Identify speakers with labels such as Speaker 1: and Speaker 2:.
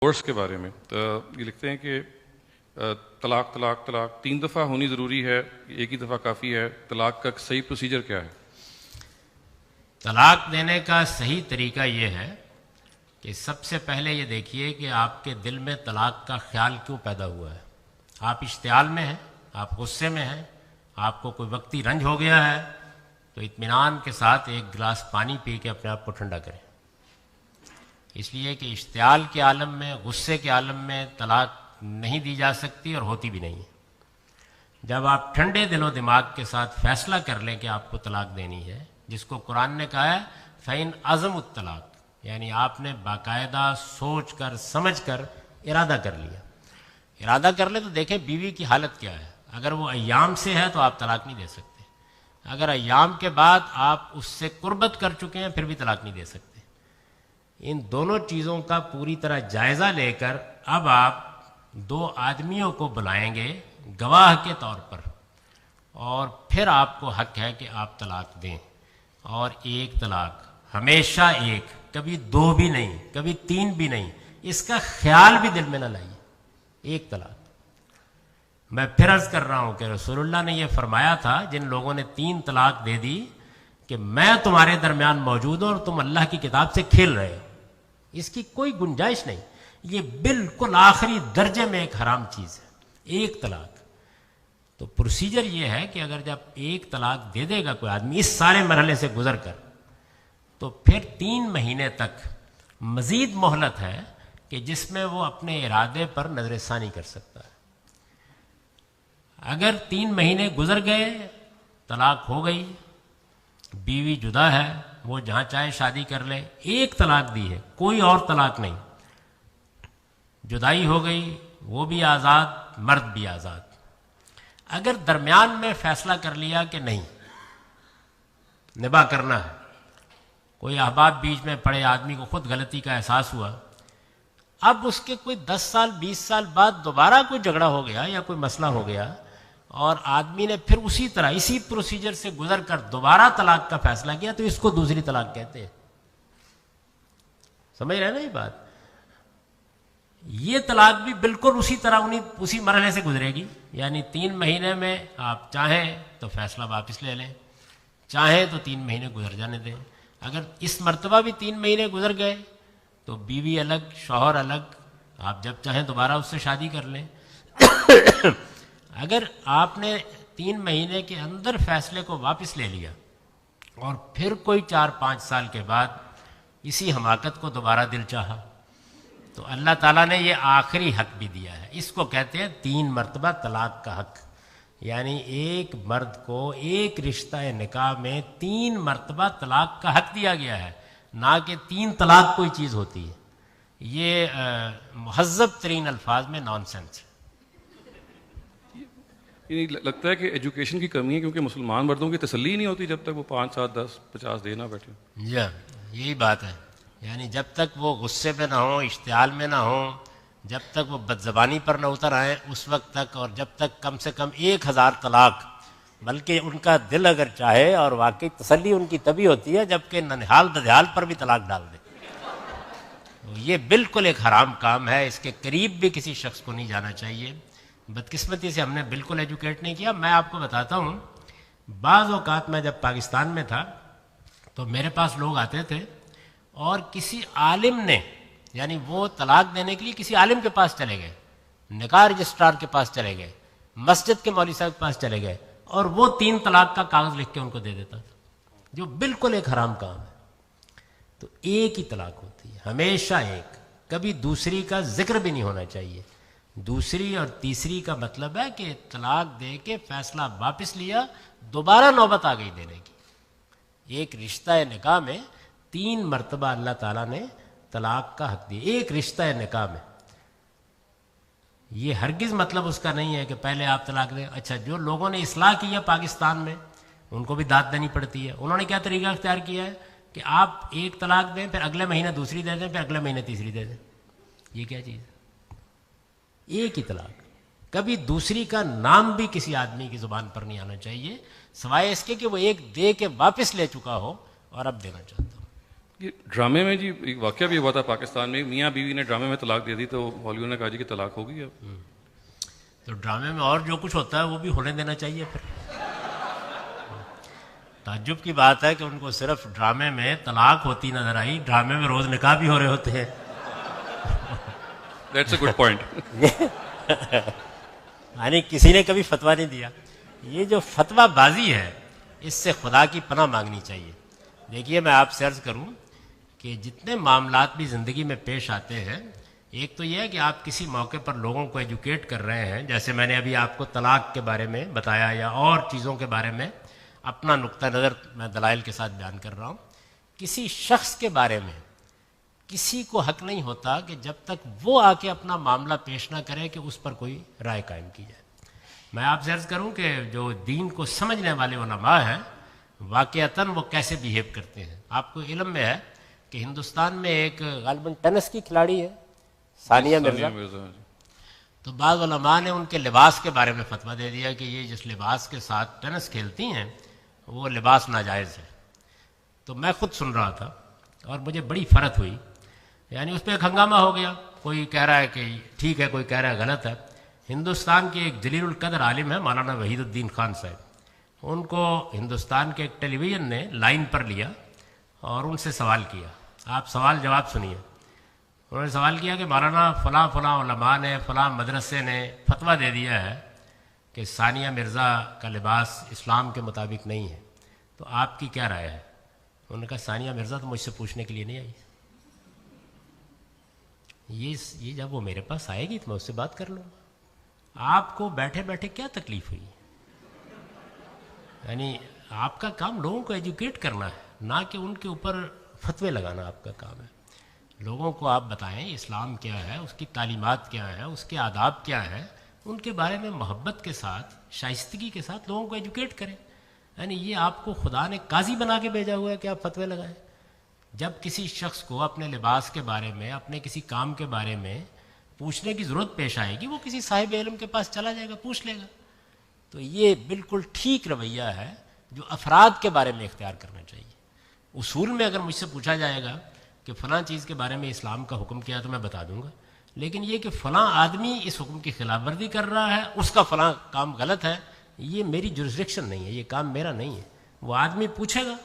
Speaker 1: Divorce کے بارے میں تو یہ لکھتے ہیں کہ طلاق طلاق طلاق 3 دفعہ ہونی ضروری ہے، ایک ہی دفعہ کافی ہے؟ طلاق کا صحیح پروسیجر کیا ہے؟
Speaker 2: طلاق دینے کا صحیح طریقہ یہ ہے کہ سب سے پہلے یہ دیکھیے کہ آپ کے دل میں طلاق کا خیال کیوں پیدا ہوا ہے۔ آپ اشتعال میں ہیں، آپ غصے میں ہیں، آپ کو کوئی وقتی رنج ہو گیا ہے، تو اطمینان کے ساتھ ایک گلاس پانی پی کے اپنے آپ کو ٹھنڈا کریں۔ اس لیے کہ اشتعال کے عالم میں، غصے کے عالم میں طلاق نہیں دی جا سکتی اور ہوتی بھی نہیں ہے۔ جب آپ ٹھنڈے دل و دماغ کے ساتھ فیصلہ کر لیں کہ آپ کو طلاق دینی ہے، جس کو قرآن نے کہا ہے فَإِنْ عَزَمُ الطلاق، یعنی آپ نے باقاعدہ سوچ کر سمجھ کر ارادہ کر لیا۔ ارادہ کر لے تو دیکھیں بیوی کی حالت کیا ہے۔ اگر وہ ایام سے ہے تو آپ طلاق نہیں دے سکتے۔ اگر ایام کے بعد آپ اس سے قربت کر چکے ہیں پھر بھی طلاق نہیں دے سکتے۔ ان دونوں چیزوں کا پوری طرح جائزہ لے کر اب آپ 2 آدمیوں کو بلائیں گے گواہ کے طور پر، اور پھر آپ کو حق ہے کہ آپ طلاق دیں۔ اور ایک طلاق ہمیشہ ایک، کبھی 2 بھی نہیں، کبھی 3 بھی نہیں، اس کا خیال بھی دل میں نہ لائیے۔ ایک طلاق۔ میں پھر عرض کر رہا ہوں کہ رسول اللہ نے یہ فرمایا تھا جن لوگوں نے 3 طلاق دے دی کہ میں تمہارے درمیان موجود ہوں اور تم اللہ کی کتاب سے کھیل رہے ہو۔ اس کی کوئی گنجائش نہیں، یہ بالکل آخری درجے میں ایک حرام چیز ہے، ایک طلاق۔ تو پروسیجر یہ ہے کہ اگر جب ایک طلاق دے دے گا کوئی آدمی اس سارے مرحلے سے گزر کر، تو پھر 3 مہینے تک مزید مہلت ہے کہ جس میں وہ اپنے ارادے پر نظر ثانی کر سکتا ہے۔ اگر 3 مہینے گزر گئے، طلاق ہو گئی، بیوی جدا ہے، وہ جہاں چاہے شادی کر لے، ایک طلاق دی ہے، کوئی اور طلاق نہیں، جدائی ہو گئی، وہ بھی آزاد، مرد بھی آزاد۔ اگر درمیان میں فیصلہ کر لیا کہ نہیں نباہ کرنا ہے، کوئی احباب بیچ میں پڑے، آدمی کو خود غلطی کا احساس ہوا، اب اس کے کوئی 10 سال 20 سال بعد دوبارہ کوئی جھگڑا ہو گیا یا کوئی مسئلہ ہو گیا اور آدمی نے پھر اسی طرح اسی پروسیجر سے گزر کر دوبارہ طلاق کا فیصلہ کیا، تو اس کو دوسری طلاق کہتے ہیں۔ سمجھ رہے ہیں نا یہ بات؟ یہ طلاق بھی بالکل اسی طرح اسی مرحلے سے گزرے گی، یعنی 3 مہینے میں آپ چاہیں تو فیصلہ واپس لے لیں، چاہیں تو 3 مہینے گزر جانے دیں۔ اگر اس مرتبہ بھی 3 مہینے گزر گئے تو بیوی الگ، شوہر الگ، آپ جب چاہیں دوبارہ اس سے شادی کر لیں۔ اگر آپ نے 3 مہینے کے اندر فیصلے کو واپس لے لیا اور پھر کوئی 4-5 سال کے بعد اسی حماقت کو دوبارہ دل چاہا، تو اللہ تعالیٰ نے یہ آخری حق بھی دیا ہے۔ اس کو کہتے ہیں 3 مرتبہ طلاق کا حق، یعنی ایک مرد کو ایک رشتہ نکاح میں 3 مرتبہ طلاق کا حق دیا گیا ہے، نہ کہ 3 طلاق کوئی چیز ہوتی ہے۔ یہ مہذب ترین الفاظ میں نان سینس ہے۔
Speaker 1: یہ لگتا ہے کہ ایجوکیشن کی کمی ہے، کیونکہ مسلمان مردوں کی تسلی نہیں ہوتی جب تک وہ 5 7 10 50 دے نہ بیٹھے۔
Speaker 2: جی یہی بات ہے، یعنی جب تک وہ غصے پہ نہ ہوں، اشتعال میں نہ ہوں، جب تک وہ بدزبانی پر نہ اتر آئیں، اس وقت تک، اور جب تک کم سے کم 1000 طلاق، بلکہ ان کا دل اگر چاہے، اور واقعی تسلی ان کی تبھی ہوتی ہے جب کہ ننہال ددھیال پر بھی طلاق ڈال دے۔ تو یہ بالکل ایک حرام کام ہے، اس کے قریب بھی کسی شخص کو نہیں جانا چاہیے۔ بدقسمتی سے ہم نے بالکل ایجوکیٹ نہیں کیا۔ میں آپ کو بتاتا ہوں، بعض اوقات میں جب پاکستان میں تھا تو میرے پاس لوگ آتے تھے اور کسی عالم نے، یعنی وہ طلاق دینے کے لیے کسی عالم کے پاس چلے گئے، نکاح رجسٹرار کے پاس چلے گئے، مسجد کے مولوی صاحب کے پاس چلے گئے، اور وہ 3 طلاق کا کاغذ لکھ کے ان کو دے دیتا تھا، جو بالکل ایک حرام کام ہے۔ تو ایک ہی طلاق ہوتی ہے، ہمیشہ ایک، کبھی دوسری کا ذکر بھی نہیں ہونا چاہیے۔ دوسری اور تیسری کا مطلب ہے کہ طلاق دے کے فیصلہ واپس لیا، دوبارہ نوبت آ گئی دینے کی۔ ایک رشتہ نکاح میں 3 مرتبہ اللہ تعالیٰ نے طلاق کا حق دیا، ایک رشتہ نکاح میں۔ یہ ہرگز مطلب اس کا نہیں ہے کہ پہلے آپ طلاق دیں۔ اچھا، جو لوگوں نے اصلاح کی ہے پاکستان میں، ان کو بھی داد دینی پڑتی ہے۔ انہوں نے کیا طریقہ اختیار کیا ہے کہ آپ ایک طلاق دیں، پھر اگلے مہینے دوسری دے دیں، پھر اگلے مہینے تیسری دے دیں۔ یہ کیا چیز ہے؟ ایک ہی طلاق، کبھی دوسری کا نام بھی کسی آدمی کی زبان پر نہیں آنا چاہیے، سوائے اس کے کہ وہ ایک دے کے واپس لے چکا ہو اور اب دینا چاہتا ہوں۔
Speaker 1: یہ ڈرامے میں جی ایک واقعہ بھی ہوا تھا پاکستان میں، میاں بیوی نے ڈرامے میں طلاق دے دی تو مولویوں نے کہا جی کہ طلاق ہوگی اب.
Speaker 2: تو ڈرامے میں اور جو کچھ ہوتا ہے وہ بھی ہونے دینا چاہیے پھر. تعجب کی بات ہے کہ ان کو صرف ڈرامے میں طلاق ہوتی نظر آئی، ڈرامے میں روز نکاح بھی ہو رہے ہوتے ہیں.
Speaker 1: That's a good point.
Speaker 2: یعنی کسی نے کبھی فتویٰ نہیں دیا. یہ جو فتویٰ بازی ہے اس سے خدا کی پناہ مانگنی چاہیے. دیکھیے میں آپ سے عرض کروں کہ جتنے معاملات بھی زندگی میں پیش آتے ہیں، ایک تو یہ ہے کہ آپ کسی موقع پر لوگوں کو ایجوکیٹ کر رہے ہیں، جیسے میں نے ابھی آپ کو طلاق کے بارے میں بتایا یا اور چیزوں کے بارے میں اپنا نقطہ نظر میں دلائل کے ساتھ بیان کر رہا ہوں. کسی شخص کے بارے میں کسی کو حق نہیں ہوتا کہ جب تک وہ آ کے اپنا معاملہ پیش نہ کرے کہ اس پر کوئی رائے قائم کی جائے. میں آپ سے عرض کروں کہ جو دین کو سمجھنے والے علماء ہیں واقعتاً وہ کیسے بیہیو کرتے ہیں. آپ کو علم میں ہے کہ ہندوستان میں ایک غالباً ٹینس کی کھلاڑی ہے ثانیہ مرزا. تو بعض علماء نے ان کے لباس کے بارے میں فتویٰ دے دیا کہ یہ جس لباس کے ساتھ ٹینس کھیلتی ہیں وہ لباس ناجائز ہے. تو میں خود سن رہا تھا اور مجھے بڑی فرحت ہوئی. یعنی اس پہ ایک ہنگامہ ہو گیا، کوئی کہہ رہا ہے کہ ٹھیک ہے، کوئی کہہ رہا ہے غلط ہے. ہندوستان کے ایک جلیل القدر عالم ہے مولانا وحید الدین خان صاحب، ان کو ہندوستان کے ایک ٹیلی ویژن نے لائن پر لیا اور ان سے سوال کیا. آپ سوال جواب سنیے. انہوں نے سوال کیا کہ مولانا فلاں فلاں علماء نے فلاں مدرسے نے فتویٰ دے دیا ہے کہ ثانیہ مرزا کا لباس اسلام کے مطابق نہیں ہے، تو آپ کی کیا رائے ہے؟ انہوں نے کہا ثانیہ مرزا تو مجھ سے پوچھنے کے لیے نہیں آئی. یہ جب وہ میرے پاس آئے گی تو میں اس سے بات کر لوں گا. آپ کو بیٹھے بیٹھے کیا تکلیف ہوئی؟ یعنی آپ کا کام لوگوں کو ایجوکیٹ کرنا ہے، نہ کہ ان کے اوپر فتوے لگانا آپ کا کام ہے. لوگوں کو آپ بتائیں اسلام کیا ہے، اس کی تعلیمات کیا ہے، اس کے آداب کیا ہے، ان کے بارے میں محبت کے ساتھ شائستگی کے ساتھ لوگوں کو ایجوکیٹ کریں. یعنی یہ آپ کو خدا نے قاضی بنا کے بھیجا ہوا ہے کہ آپ فتوے لگائیں. جب کسی شخص کو اپنے لباس کے بارے میں، اپنے کسی کام کے بارے میں پوچھنے کی ضرورت پیش آئے گی، وہ کسی صاحب علم کے پاس چلا جائے گا، پوچھ لے گا. تو یہ بالکل ٹھیک رویہ ہے جو افراد کے بارے میں اختیار کرنا چاہیے. اصول میں اگر مجھ سے پوچھا جائے گا کہ فلاں چیز کے بارے میں اسلام کا حکم کیا ہے تو میں بتا دوں گا، لیکن یہ کہ فلاں آدمی اس حکم کی خلاف ورزی کر رہا ہے، اس کا فلاں کام غلط ہے، یہ میری جورسڈکشن نہیں ہے، یہ کام میرا نہیں ہے. وہ آدمی پوچھے گا